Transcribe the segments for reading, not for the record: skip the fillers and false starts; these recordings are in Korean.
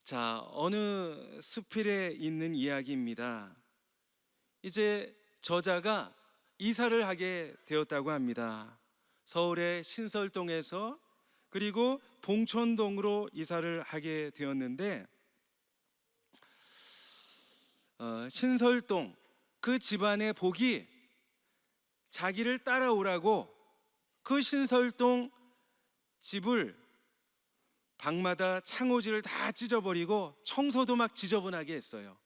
자, 어느 수필에 있는 이야기입니다. 이제 저자가 이사를 하게 되었다고 합니다. 서울의 신설동에서 그리고 봉천동으로 이사를 하게 되었는데, 신설동 그 집안의 복이 자기를 따라오라고 그 신설동 집을 방마다 창호지를 다 찢어버리고 청소도 막 지저분하게 했어요.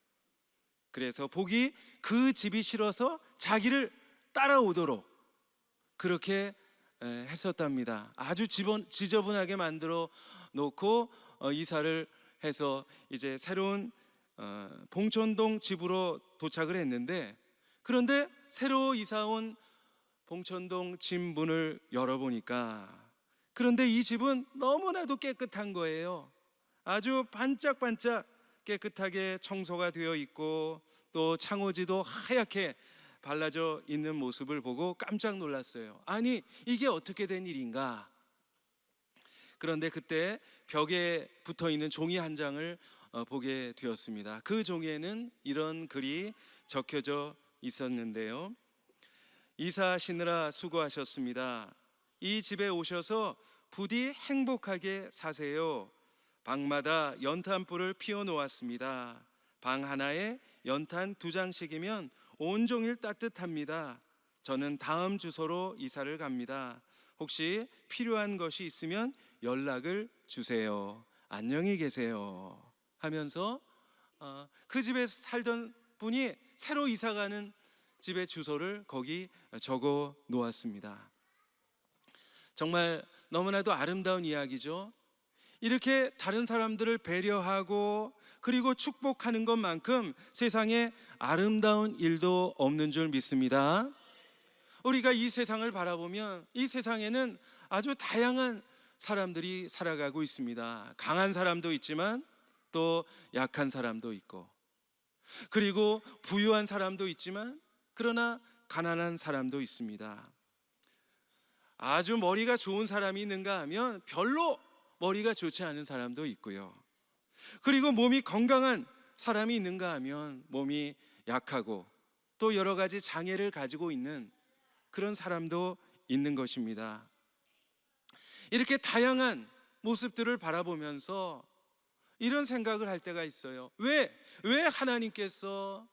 그래서 복이 그 집이 싫어서 자기를 따라오도록 그렇게 했었답니다. 아주 지저분하게 만들어 놓고 이사를 해서 이제 새로운 봉천동 집으로 도착을 했는데, 그런데 새로 이사 온 봉천동 집 문을 열어보니까, 그런데 이 집은 너무나도 깨끗한 거예요. 아주 반짝반짝 깨끗하게 청소가 되어 있고, 또 창호지도 하얗게 발라져 있는 모습을 보고 깜짝 놀랐어요. 아니, 이게 어떻게 된 일인가? 그런데 그때 벽에 붙어 있는 종이 한 장을 보게 되었습니다. 그 종이에는 이런 글이 적혀져 있었는데요. 이사하시느라 수고하셨습니다. 이 집에 오셔서 부디 행복하게 사세요. 방마다 연탄불을 피워 놓았습니다. 방 하나에 연탄 2장씩이면 온종일 따뜻합니다. 저는 다음 주소로 이사를 갑니다. 혹시 필요한 것이 있으면 연락을 주세요. 안녕히 계세요. 하면서 그 집에 살던 분이 새로 이사가는 집의 주소를 거기 적어 놓았습니다. 정말 너무나도 아름다운 이야기죠. 이렇게 다른 사람들을 배려하고 그리고 축복하는 것만큼 세상에 아름다운 일도 없는 줄 믿습니다. 우리가 이 세상을 바라보면 이 세상에는 아주 다양한 사람들이 살아가고 있습니다. 강한 사람도 있지만 또 약한 사람도 있고, 그리고 부유한 사람도 있지만 그러나 가난한 사람도 있습니다. 아주 머리가 좋은 사람이 있는가 하면 별로 머리가 좋지 않은 사람도 있고요. 그리고 몸이 건강한 사람이 있는가 하면 몸이 약하고 또 여러 가지 장애를 가지고 있는 그런 사람도 있는 것입니다. 이렇게 다양한 모습들을 바라보면서 이런 생각을 할 때가 있어요. 왜 하나님께서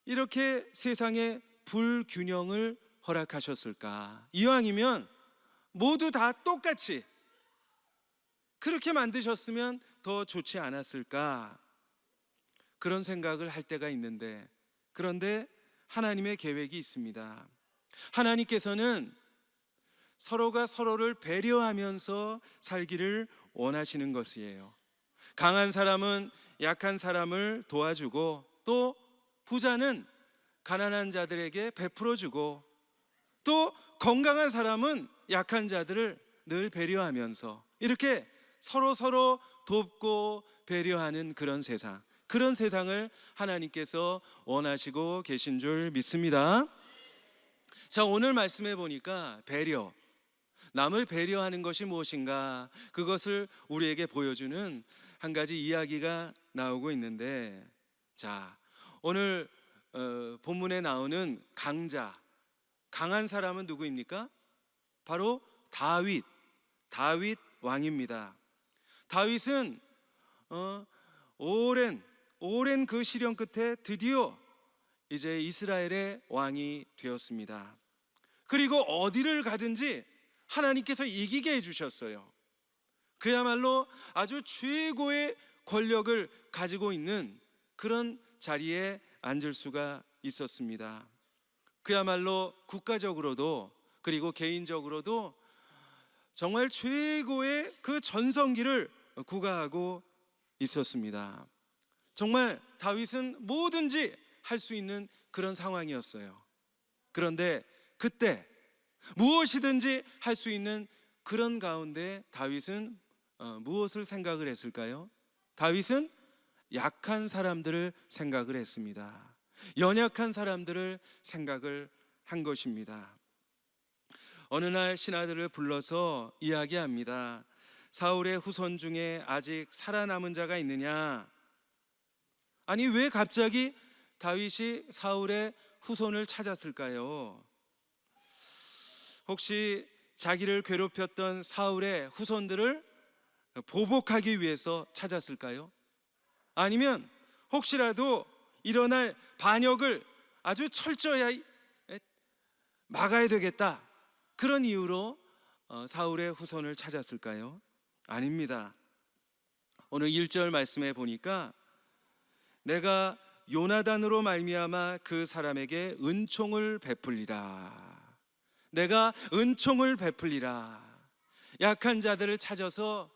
이렇게 세상에 불균형을 허락하셨을까? 이왕이면 모두 다 똑같이 그렇게 만드셨으면 더 좋지 않았을까? 그런 생각을 할 때가 있는데, 그런데 하나님의 계획이 있습니다. 하나님께서는 서로가 서로를 배려하면서 살기를 원하시는 것이에요. 강한 사람은 약한 사람을 도와주고, 또 부자는 가난한 자들에게 베풀어주고, 또 건강한 사람은 약한 자들을 늘 배려하면서 이렇게 서로 돕고 배려하는 그런 세상을 하나님께서 원하시고 계신 줄 믿습니다. 자, 오늘 말씀해 보니까 남을 배려하는 것이 무엇인가, 그것을 우리에게 보여주는 한 가지 이야기가 나오고 있는데, 자, 오늘 본문에 나오는 강한 사람은 누구입니까? 바로 다윗 왕입니다. 다윗은 오랜 그 시련 끝에 드디어 이제 이스라엘의 왕이 되었습니다. 그리고 어디를 가든지 하나님께서 이기게 해주셨어요. 그야말로 아주 최고의 권력을 가지고 있는 그런 자리에 앉을 수가 있었습니다. 그야말로 국가적으로도 그리고 개인적으로도 정말 최고의 그 전성기를 구가하고 있었습니다. 정말 다윗은 뭐든지 할 수 있는 그런 상황이었어요. 그런데 그때 무엇이든지 할 수 있는 그런 가운데 다윗은 무엇을 생각을 했을까요? 다윗은 약한 사람들을 생각을 했습니다. 연약한 사람들을 생각을 한 것입니다. 어느 날 신하들을 불러서 이야기합니다. 사울의 후손 중에 아직 살아남은 자가 있느냐? 아니, 왜 갑자기 다윗이 사울의 후손을 찾았을까요? 혹시 자기를 괴롭혔던 사울의 후손들을 보복하기 위해서 찾았을까요? 아니면 혹시라도 일어날 반역을 아주 철저히 막아야 되겠다, 그런 이유로 사울의 후손을 찾았을까요? 아닙니다. 오늘 1절 말씀에 보니까 내가 요나단으로 말미암아 그 사람에게 은총을 베풀리라. 내가 은총을 베풀리라. 약한 자들을 찾아서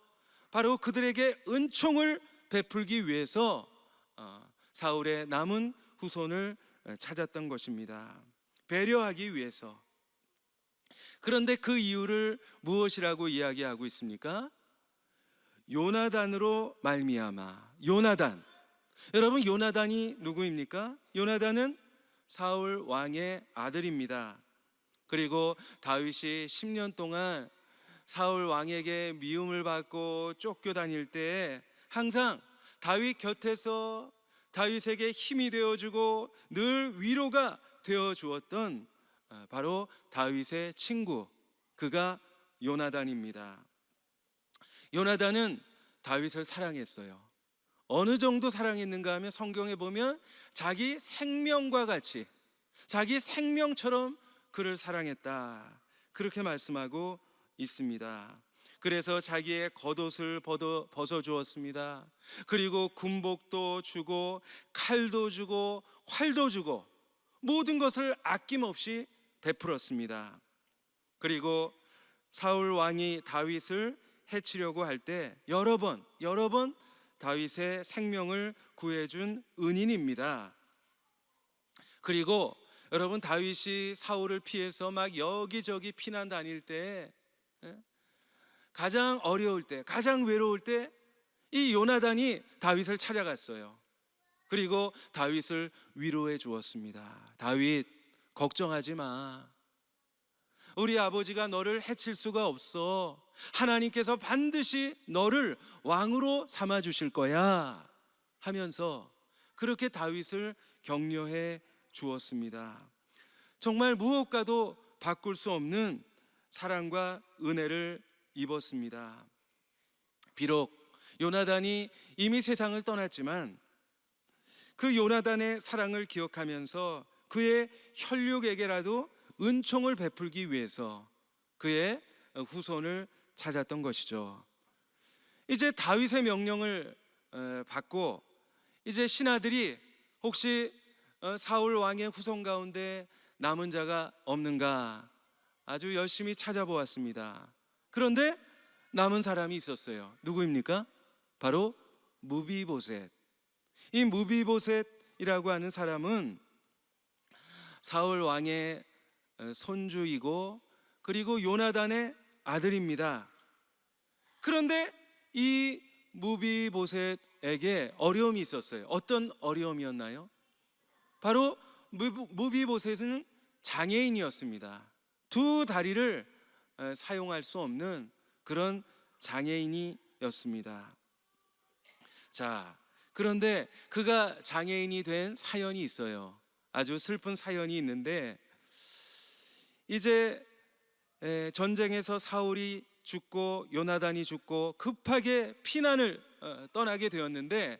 바로 그들에게 은총을 베풀기 위해서 사울의 남은 후손을 찾았던 것입니다. 배려하기 위해서. 그런데 그 이유를 무엇이라고 이야기하고 있습니까? 요나단으로 말미암아. 요나단, 여러분, 요나단이 누구입니까? 요나단은 사울 왕의 아들입니다. 그리고 다윗이 10년 동안 사울 왕에게 미움을 받고 쫓겨다닐 때에 항상 다윗 곁에서 다윗에게 힘이 되어주고 늘 위로가 되어주었던 바로 다윗의 친구, 그가 요나단입니다. 요나단은 다윗을 사랑했어요. 어느 정도 사랑했는가 하면 성경에 보면 자기 생명과 같이, 자기 생명처럼 그를 사랑했다, 그렇게 말씀하고 있습니다. 그래서 자기의 겉옷을 벗어주었습니다. 그리고 군복도 주고 칼도 주고 활도 주고 모든 것을 아낌없이 베풀었습니다. 그리고 사울 왕이 다윗을 해치려고 할 때 여러 번 다윗의 생명을 구해준 은인입니다. 그리고 여러분, 다윗이 사울을 피해서 막 여기저기 피난 다닐 때, 가장 어려울 때, 가장 외로울 때 이 요나단이 다윗을 찾아갔어요. 그리고 다윗을 위로해 주었습니다. 다윗, 걱정하지 마. 우리 아버지가 너를 해칠 수가 없어. 하나님께서 반드시 너를 왕으로 삼아 주실 거야 하면서 그렇게 다윗을 격려해 주었습니다. 정말 무엇과도 바꿀 수 없는 사랑과 은혜를 입었습니다. 비록 요나단이 이미 세상을 떠났지만 그 요나단의 사랑을 기억하면서 그의 혈육에게라도 은총을 베풀기 위해서 그의 후손을 찾았던 것이죠. 이제 다윗의 명령을 받고 이제 신하들이 혹시 사울 왕의 후손 가운데 남은 자가 없는가 아주 열심히 찾아보았습니다. 그런데 남은 사람이 있었어요. 누구입니까? 바로 무비보셋. 이 무비보셋이라고 하는 사람은 사울 왕의 손주이고 그리고 요나단의 아들입니다. 그런데 이 무비보셋에게 어려움이 있었어요. 어떤 어려움이었나요? 바로 무비보셋은 장애인이었습니다. 두 다리를 사용할 수 없는 그런 장애인이었습니다. 자, 그런데 그가 장애인이 된 사연이 있어요. 아주 슬픈 사연이 있는데, 이제 전쟁에서 사울이 죽고 요나단이 죽고 급하게 피난을 떠나게 되었는데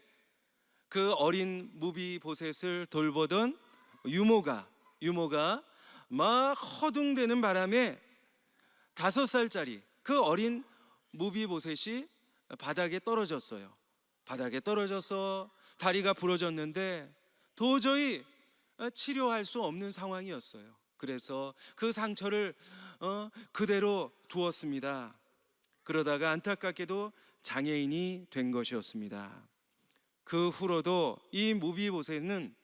그 어린 무비보셋을 돌보던 유모가 막 허둥대는 바람에 5살짜리 그 어린 무비보셋이 바닥에 떨어졌어요. 바닥에 떨어져서 다리가 부러졌는데 도저히 치료할 수 없는 상황이었어요. 그래서 그 상처를 그대로 두었습니다. 그러다가 안타깝게도 장애인이 된 것이었습니다. 그 후로도 이 무비보셋은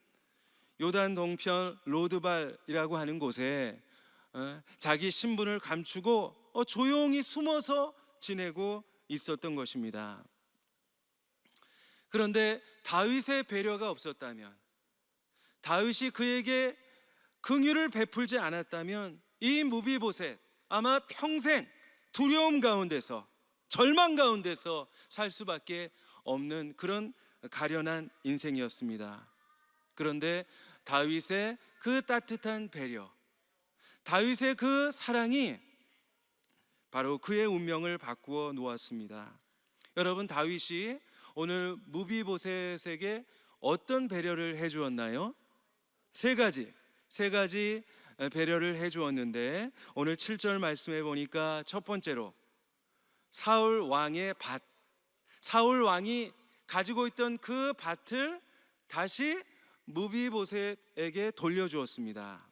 요단 동편 로드발이라고 하는 곳에 자기 신분을 감추고 조용히 숨어서 지내고 있었던 것입니다. 그런데 다윗의 배려가 없었다면, 다윗이 그에게 긍휼을 베풀지 않았다면 이 무비보셋 아마 평생 두려움 가운데서 절망 가운데서 살 수밖에 없는 그런 가련한 인생이었습니다. 그런데 다윗의 그 따뜻한 배려, 다윗의 그 사랑이 바로 그의 운명을 바꾸어 놓았습니다. 여러분, 다윗이 오늘 무비보셋에게 어떤 배려를 해 주었나요? 세 가지 배려를 해 주었는데, 오늘 7절 말씀해 보니까 첫 번째로 사울 왕의 밭, 사울 왕이 가지고 있던 그 밭을 다시 무비보셋에게 돌려주었습니다.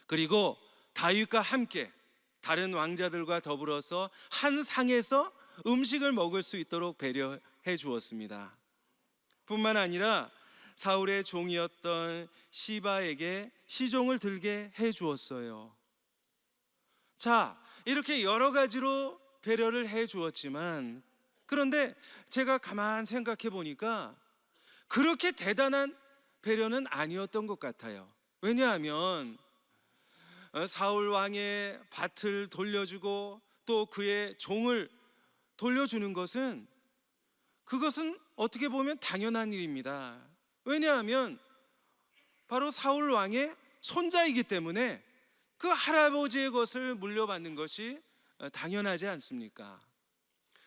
그리고 다윗과 함께 다른 왕자들과 더불어서 한 상에서 음식을 먹을 수 있도록 배려해 주었습니다. 뿐만 아니라 사울의 종이었던 시바에게 시종을 들게 해 주었어요. 자, 이렇게 여러 가지로 배려를 해 주었지만, 그런데 제가 가만 생각해 보니까 그렇게 대단한 배려는 아니었던 것 같아요. 왜냐하면 사울 왕의 밭을 돌려주고 또 그의 종을 돌려주는 것은, 그것은 어떻게 보면 당연한 일입니다. 왜냐하면 바로 사울 왕의 손자이기 때문에 그 할아버지의 것을 물려받는 것이 당연하지 않습니까?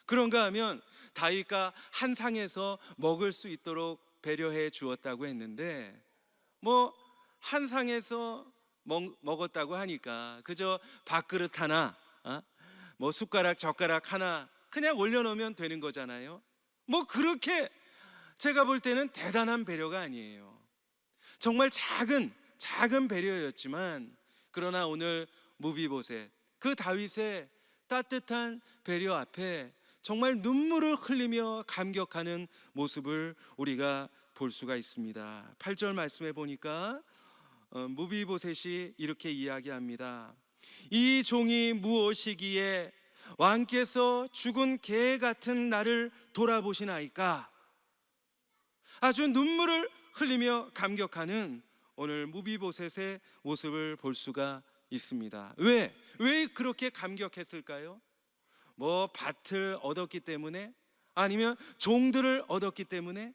그런가 하면 다윗과 한 상에서 먹을 수 있도록 배려해 주었다고 했는데, 한 상에서 먹었다고 하니까 그저 밥그릇 하나, 숟가락 젓가락 하나 그냥 올려놓으면 되는 거잖아요. 그렇게 제가 볼 때는 대단한 배려가 아니에요. 정말 작은 배려였지만, 그러나 오늘 무비보셋, 그 다윗의 따뜻한 배려 앞에 정말 눈물을 흘리며 감격하는 모습을 우리가 볼 수가 있습니다. 8절 말씀해 보니까 무비보셋이 이렇게 이야기합니다. 이 종이 무엇이기에 왕께서 죽은 개 같은 나를 돌아보시나이까? 아주 눈물을 흘리며 감격하는 오늘 무비보셋의 모습을 볼 수가 있습니다. 왜 그렇게 감격했을까요? 밭을 얻었기 때문에? 아니면 종들을 얻었기 때문에?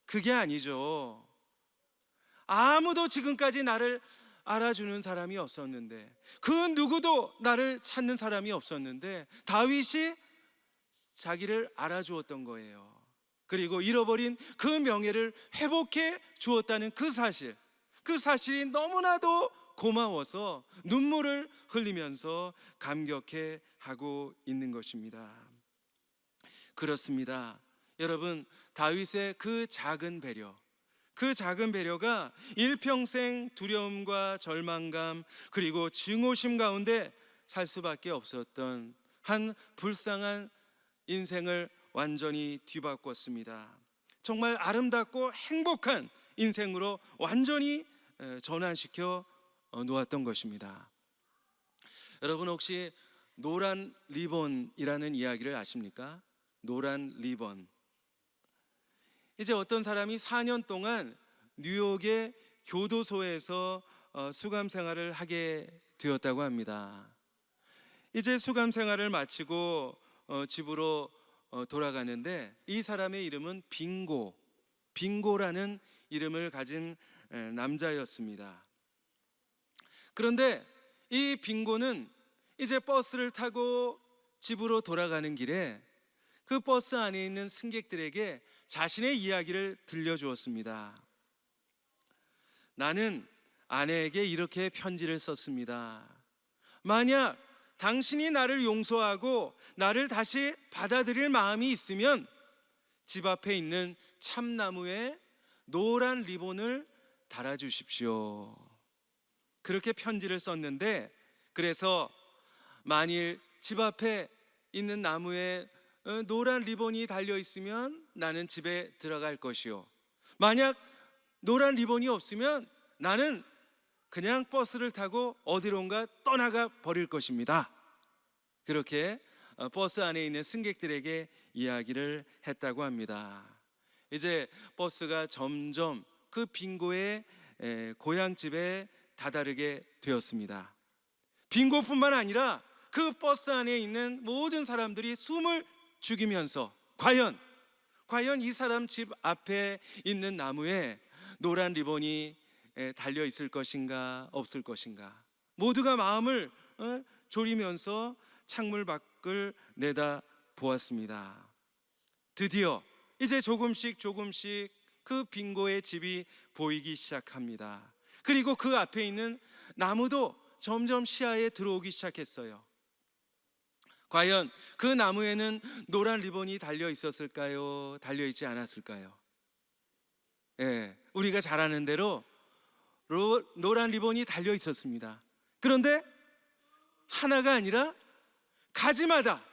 그게 아니죠. 아무도 지금까지 나를 알아주는 사람이 없었는데, 그 누구도 나를 찾는 사람이 없었는데 다윗이 자기를 알아주었던 거예요. 그리고 잃어버린 그 명예를 회복해 주었다는 그 사실이 너무나도 고마워서 눈물을 흘리면서 감격해 하고 있는 것입니다. 그렇습니다. 여러분, 다윗의 그 작은 배려가 일평생 두려움과 절망감 그리고 증오심 가운데 살 수밖에 없었던 한 불쌍한 인생을 완전히 뒤바꿨습니다. 정말 아름답고 행복한 인생으로 완전히 전환시켜 놓았던 것입니다. 여러분, 혹시 노란 리본이라는 이야기를 아십니까? 노란 리본. 이제 어떤 사람이 4년 동안 뉴욕의 교도소에서 수감 생활을 하게 되었다고 합니다. 이제 수감 생활을 마치고 집으로 돌아가는데, 이 사람의 이름은 빙고라는 이름을 가진 남자였습니다. 그런데 이 빙고는 이제 버스를 타고 집으로 돌아가는 길에 그 버스 안에 있는 승객들에게 자신의 이야기를 들려주었습니다. 나는 아내에게 이렇게 편지를 썼습니다. 만약 당신이 나를 용서하고 나를 다시 받아들일 마음이 있으면 집 앞에 있는 참나무에 노란 리본을 달아주십시오. 그렇게 편지를 썼는데, 그래서 만일 집 앞에 있는 나무에 노란 리본이 달려 있으면 나는 집에 들어갈 것이요, 만약 노란 리본이 없으면 나는 그냥 버스를 타고 어디론가 떠나가 버릴 것입니다. 그렇게 버스 안에 있는 승객들에게 이야기를 했다고 합니다. 이제 버스가 점점 그 빙고의 고향집에 다다르게 되었습니다. 빙고뿐만 아니라 그 버스 안에 있는 모든 사람들이 숨을 죽이면서 과연 이 사람 집 앞에 있는 나무에 노란 리본이 달려 있을 것인가 없을 것인가, 모두가 마음을 졸이면서 창문 밖을 내다 보았습니다. 드디어 이제 조금씩 그 빙고의 집이 보이기 시작합니다. 그리고 그 앞에 있는 나무도 점점 시야에 들어오기 시작했어요. 과연 그 나무에는 노란 리본이 달려 있었을까요? 달려 있지 않았을까요? 우리가 잘 아는 대로 노란 리본이 달려 있었습니다. 그런데 하나가 아니라 가지마다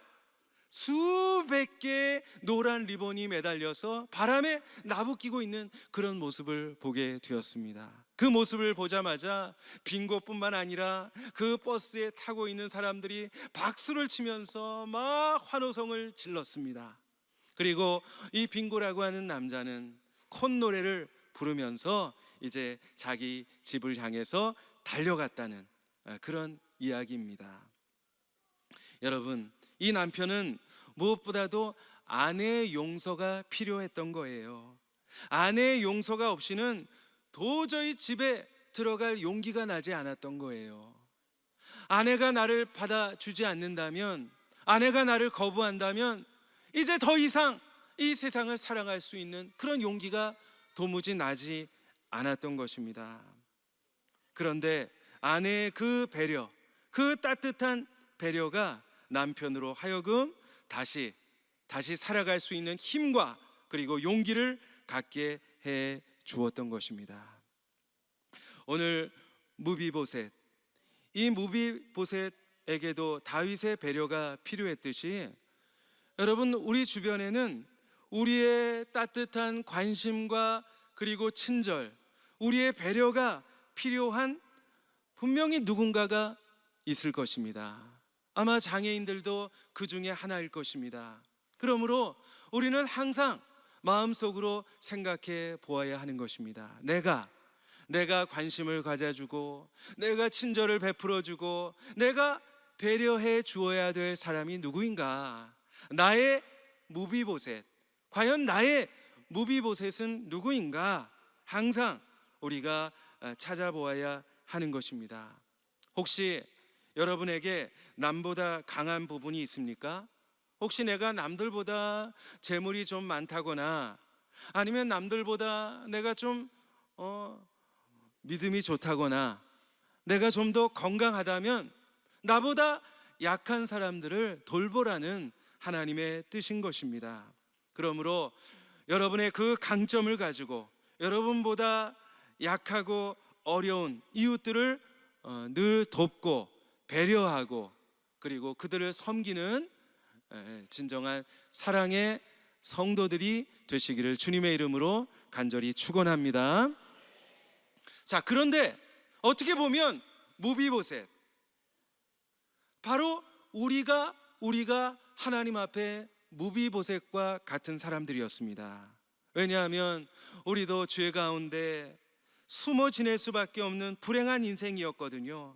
수백 개의 노란 리본이 매달려서 바람에 나부끼고 있는 그런 모습을 보게 되었습니다. 그 모습을 보자마자 빙고뿐만 아니라 그 버스에 타고 있는 사람들이 박수를 치면서 막 환호성을 질렀습니다. 그리고 이 빙고라고 하는 남자는 콧노래를 부르면서 이제 자기 집을 향해서 달려갔다는 그런 이야기입니다. 여러분, 이 남편은 무엇보다도 아내의 용서가 필요했던 거예요. 아내의 용서가 없이는 도저히 집에 들어갈 용기가 나지 않았던 거예요. 아내가 나를 받아주지 않는다면, 아내가 나를 거부한다면 이제 더 이상 이 세상을 살아갈 수 있는 그런 용기가 도무지 나지 않았던 것입니다. 그런데 아내의 그 배려, 그 따뜻한 배려가 남편으로 하여금 다시 살아갈 수 있는 힘과 그리고 용기를 갖게 해 주었던 것입니다. 오늘 무비보셋, 이 무비보셋에게도 다윗의 배려가 필요했듯이 여러분, 우리 주변에는 우리의 따뜻한 관심과 그리고 친절, 우리의 배려가 필요한 분명히 누군가가 있을 것입니다. 아마 장애인들도 그 중에 하나일 것입니다. 그러므로 우리는 항상 마음속으로 생각해 보아야 하는 것입니다. 내가 관심을 가져주고, 내가 친절을 베풀어주고, 내가 배려해 주어야 될 사람이 누구인가? 나의 무비보셋, 과연 나의 무비보셋은 누구인가? 항상 우리가 찾아보아야 하는 것입니다. 혹시 여러분에게 남보다 강한 부분이 있습니까? 혹시 내가 남들보다 재물이 좀 많다거나, 아니면 남들보다 내가 좀 믿음이 좋다거나, 내가 좀 더 건강하다면 나보다 약한 사람들을 돌보라는 하나님의 뜻인 것입니다. 그러므로 여러분의 그 강점을 가지고 여러분보다 약하고 어려운 이웃들을 늘 돕고 배려하고, 그리고 그들을 섬기는 진정한 사랑의 성도들이 되시기를 주님의 이름으로 간절히 축원합니다. 자, 그런데 어떻게 보면 무비보셋, 바로 우리가 하나님 앞에 무비보셋과 같은 사람들이었습니다. 왜냐하면 우리도 죄 가운데 숨어 지낼 수밖에 없는 불행한 인생이었거든요.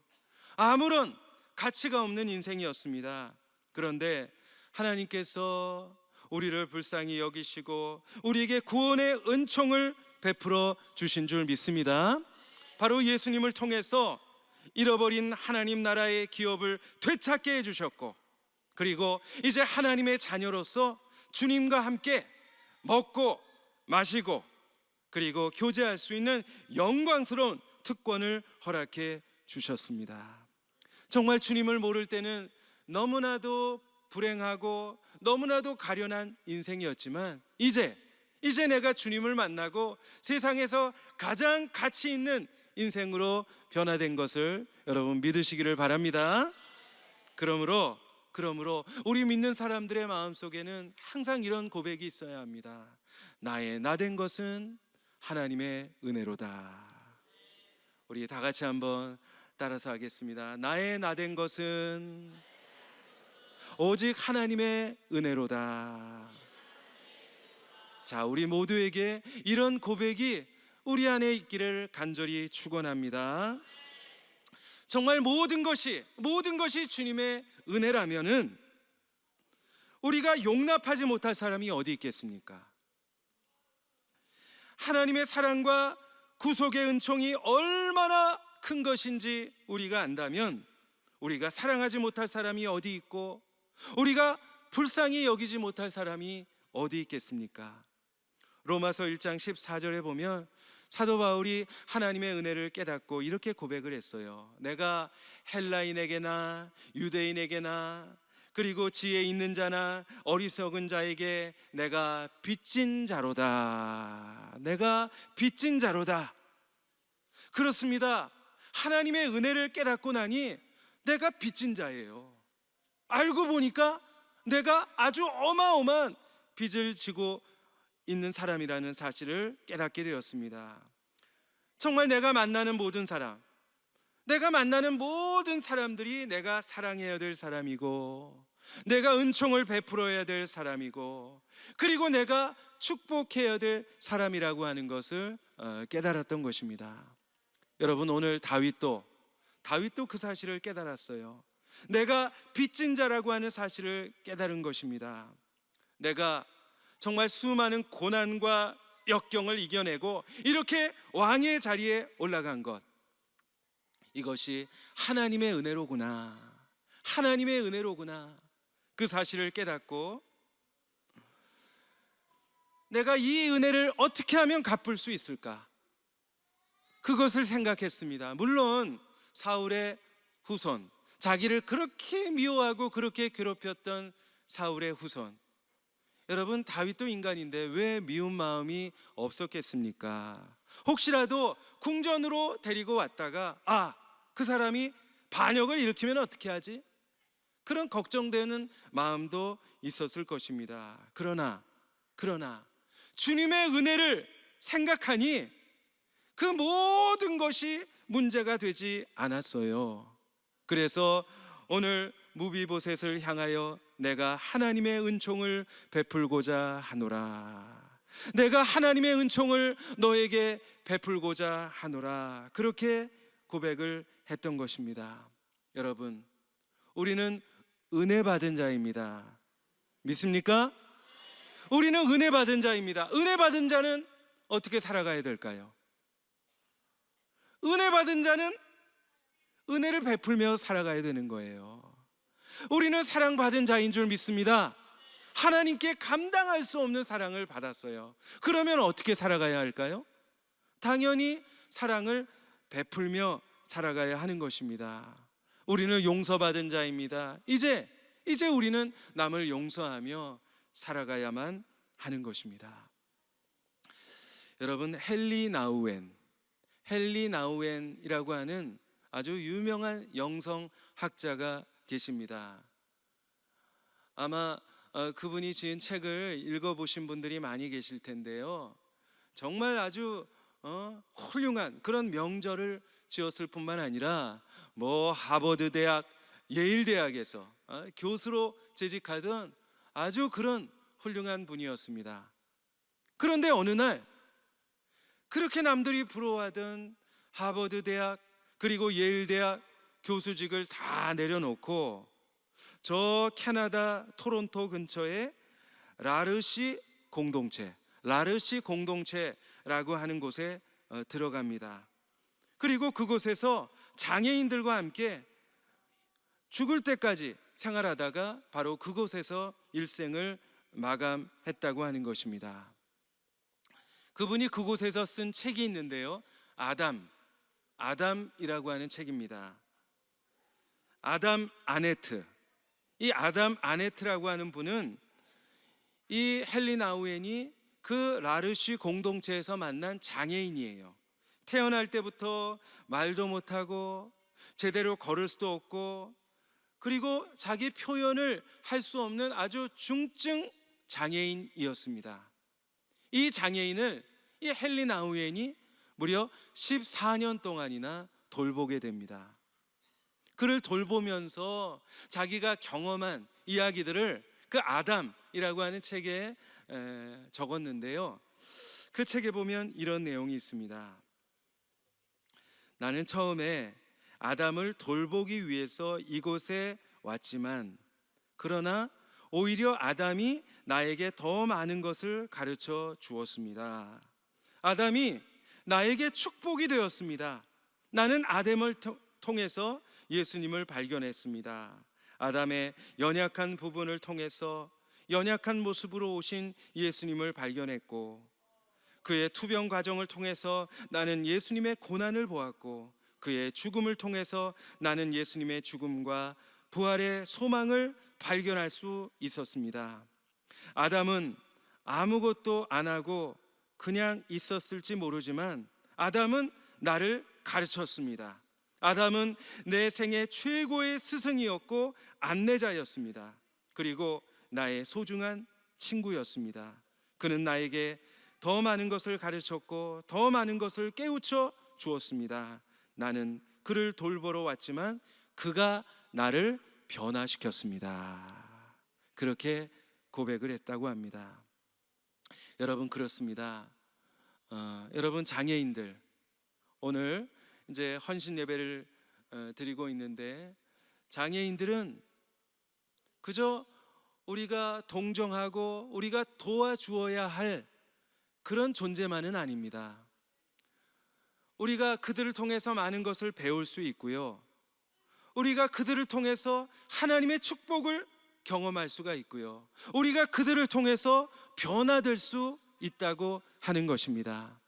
아무런 가치가 없는 인생이었습니다. 그런데 하나님께서 우리를 불쌍히 여기시고 우리에게 구원의 은총을 베풀어 주신 줄 믿습니다. 바로 예수님을 통해서 잃어버린 하나님 나라의 기업을 되찾게 해주셨고, 그리고 이제 하나님의 자녀로서 주님과 함께 먹고 마시고 그리고 교제할 수 있는 영광스러운 특권을 허락해 주셨습니다. 정말 주님을 모를 때는 너무나도 불행하고 너무나도 가련한 인생이었지만, 이제 내가 주님을 만나고 세상에서 가장 가치 있는 인생으로 변화된 것을 여러분 믿으시기를 바랍니다. 그러므로 우리 믿는 사람들의 마음속에는 항상 이런 고백이 있어야 합니다. 나의 나된 것은 하나님의 은혜로다. 우리 다 같이 한번 따라서 하겠습니다. 나의 나된 것은 오직 하나님의 은혜로다. 자, 우리 모두에게 이런 고백이 우리 안에 있기를 간절히 축원합니다. 정말 모든 것이 주님의 은혜라면은 우리가 용납하지 못할 사람이 어디 있겠습니까? 하나님의 사랑과 구속의 은총이 얼마나 큰 것인지 우리가 안다면 우리가 사랑하지 못할 사람이 어디 있고 우리가 불쌍히 여기지 못할 사람이 어디 있겠습니까? 로마서 1장 14절에 보면 사도 바울이 하나님의 은혜를 깨닫고 이렇게 고백을 했어요. 내가 헬라인에게나 유대인에게나 그리고 지혜 있는 자나 어리석은 자에게 내가 빚진 자로다. 내가 빚진 자로다. 그렇습니다. 하나님의 은혜를 깨닫고 나니 내가 빚진 자예요. 알고 보니까 내가 아주 어마어마한 빚을 지고 있는 사람이라는 사실을 깨닫게 되었습니다. 정말 내가 만나는 모든 사람들이 내가 사랑해야 될 사람이고 내가 은총을 베풀어야 될 사람이고 그리고 내가 축복해야 될 사람이라고 하는 것을 깨달았던 것입니다. 여러분, 오늘 다윗도 그 사실을 깨달았어요. 내가 빚진 자라고 하는 사실을 깨달은 것입니다. 내가 정말 수많은 고난과 역경을 이겨내고 이렇게 왕의 자리에 올라간 것, 이것이 하나님의 은혜로구나. 하나님의 은혜로구나. 그 사실을 깨닫고 내가 이 은혜를 어떻게 하면 갚을 수 있을까? 그것을 생각했습니다. 물론 사울의 후손, 자기를 그렇게 미워하고 그렇게 괴롭혔던 사울의 후손, 여러분, 다윗도 인간인데 왜 미운 마음이 없었겠습니까? 혹시라도 궁전으로 데리고 왔다가 그 사람이 반역을 일으키면 어떻게 하지? 그런 걱정되는 마음도 있었을 것입니다. 그러나 주님의 은혜를 생각하니 그 모든 것이 문제가 되지 않았어요. 그래서 오늘 무비보셋을 향하여 내가 하나님의 은총을 베풀고자 하노라. 내가 하나님의 은총을 너에게 베풀고자 하노라. 그렇게 고백을 했던 것입니다. 여러분, 우리는 은혜 받은 자입니다. 믿습니까? 우리는 은혜 받은 자입니다. 은혜 받은 자는 어떻게 살아가야 될까요? 은혜 받은 자는 은혜를 베풀며 살아가야 되는 거예요. 우리는 사랑받은 자인 줄 믿습니다. 하나님께 감당할 수 없는 사랑을 받았어요. 그러면 어떻게 살아가야 할까요? 당연히 사랑을 베풀며 살아가야 하는 것입니다. 우리는 용서받은 자입니다. 이제 우리는 남을 용서하며 살아가야만 하는 것입니다. 여러분, 헨리 나우엔이라고 하는 아주 유명한 영성학자가 계십니다. 아마 그분이 지은 책을 읽어보신 분들이 많이 계실 텐데요, 정말 아주 훌륭한 그런 명절을 지었을 뿐만 아니라 하버드 대학, 예일 대학에서 교수로 재직하던 아주 그런 훌륭한 분이었습니다. 그런데 어느 날 그렇게 남들이 부러워하던 하버드 대학 그리고 예일 대학 교수직을 다 내려놓고 저 캐나다 토론토 근처에 라르시 공동체라고 하는 곳에 들어갑니다. 그리고 그곳에서 장애인들과 함께 죽을 때까지 생활하다가 바로 그곳에서 일생을 마감했다고 하는 것입니다. 그분이 그곳에서 쓴 책이 있는데요, 아담이라고 하는 책입니다. 아담 아네트. 이 아담 아네트라고 하는 분은 이 헨리 나우엔이 그 라르시 공동체에서 만난 장애인이에요. 태어날 때부터 말도 못하고 제대로 걸을 수도 없고 그리고 자기 표현을 할 수 없는 아주 중증 장애인이었습니다. 이 장애인을 이 헨리 나우엔이 무려 14년 동안이나 돌보게 됩니다. 그를 돌보면서 자기가 경험한 이야기들을 그 아담이라고 하는 책에 적었는데요, 그 책에 보면 이런 내용이 있습니다. 나는 처음에 아담을 돌보기 위해서 이곳에 왔지만, 그러나 오히려 아담이 나에게 더 많은 것을 가르쳐 주었습니다. 아담이 나에게 축복이 되었습니다. 나는 아담을 통해서 예수님을 발견했습니다. 아담의 연약한 부분을 통해서 연약한 모습으로 오신 예수님을 발견했고, 그의 투병 과정을 통해서 나는 예수님의 고난을 보았고, 그의 죽음을 통해서 나는 예수님의 죽음과 부활의 소망을 발견할 수 있었습니다. 아담은 아무것도 안 하고 그냥 있었을지 모르지만 아담은 나를 가르쳤습니다. 아담은 내 생애 최고의 스승이었고 안내자였습니다. 그리고 나의 소중한 친구였습니다. 그는 나에게 더 많은 것을 가르쳤고 더 많은 것을 깨우쳐 주었습니다. 나는 그를 돌보러 왔지만 그가 나를 변화시켰습니다. 그렇게 고백을 했다고 합니다. 여러분, 그렇습니다. 여러분, 장애인들 오늘 이제 헌신 예배를 드리고 있는데, 장애인들은 그저 우리가 동정하고 우리가 도와주어야 할 그런 존재만은 아닙니다. 우리가 그들을 통해서 많은 것을 배울 수 있고요, 우리가 그들을 통해서 하나님의 축복을 경험할 수가 있고요, 우리가 그들을 통해서 변화될 수 있다고 하는 것입니다.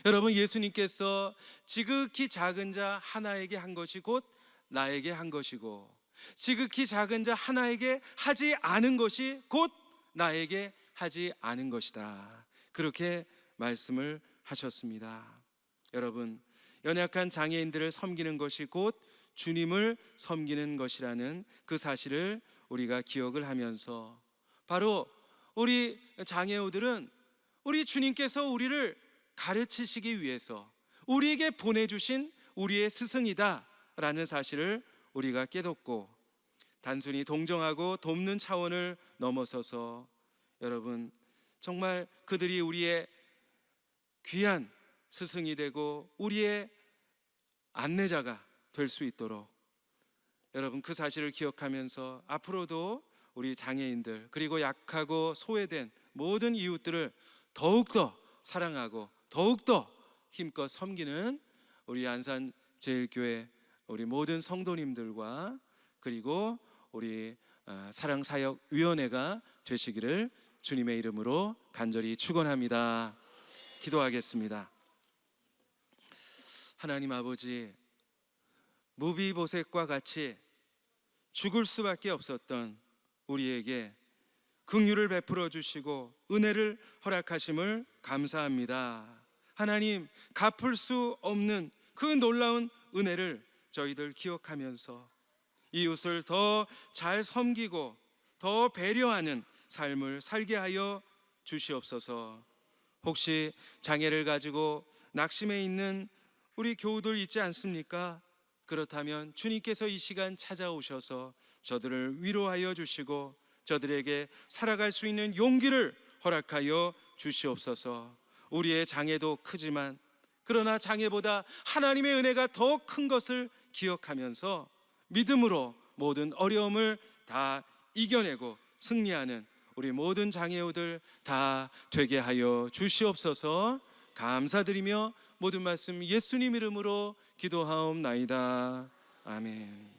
여러분, 예수님께서 지극히 작은 자 하나에게 한 것이 곧 나에게 한 것이고, 지극히 작은 자 하나에게 하지 않은 것이 곧 나에게 하지 않은 것이다, 그렇게 말씀을 하셨습니다. 여러분, 연약한 장애인들을 섬기는 것이 곧 주님을 섬기는 것이라는 그 사실을 우리가 기억을 하면서, 바로 우리 장애우들은 우리 주님께서 우리를 가르치시기 위해서 우리에게 보내주신 우리의 스승이다 라는 사실을 우리가 깨닫고, 단순히 동정하고 돕는 차원을 넘어서서 여러분, 정말 그들이 우리의 귀한 스승이 되고 우리의 안내자가 될 수 있도록, 여러분, 그 사실을 기억하면서 앞으로도 우리 장애인들 그리고 약하고 소외된 모든 이웃들을 더욱더 사랑하고 더욱더 힘껏 섬기는 우리 안산제일교회 우리 모든 성도님들과 그리고 우리 사랑사역위원회가 되시기를 주님의 이름으로 간절히 축원합니다. 기도하겠습니다. 하나님 아버지, 무비보셋과 같이 죽을 수밖에 없었던 우리에게 긍휼을 베풀어 주시고 은혜를 허락하심을 감사합니다. 하나님, 갚을 수 없는 그 놀라운 은혜를 저희들 기억하면서 이웃을 더 잘 섬기고 더 배려하는 삶을 살게 하여 주시옵소서. 혹시 장애를 가지고 낙심해 있는 우리 교우들 있지 않습니까? 그렇다면 주님께서 이 시간 찾아오셔서 저들을 위로하여 주시고 저들에게 살아갈 수 있는 용기를 허락하여 주시옵소서. 우리의 장애도 크지만 그러나 장애보다 하나님의 은혜가 더 큰 것을 기억하면서 믿음으로 모든 어려움을 다 이겨내고 승리하는 우리 모든 장애우들 다 되게 하여 주시옵소서. 감사드리며 모든 말씀 예수님 이름으로 기도하옵나이다. 아멘.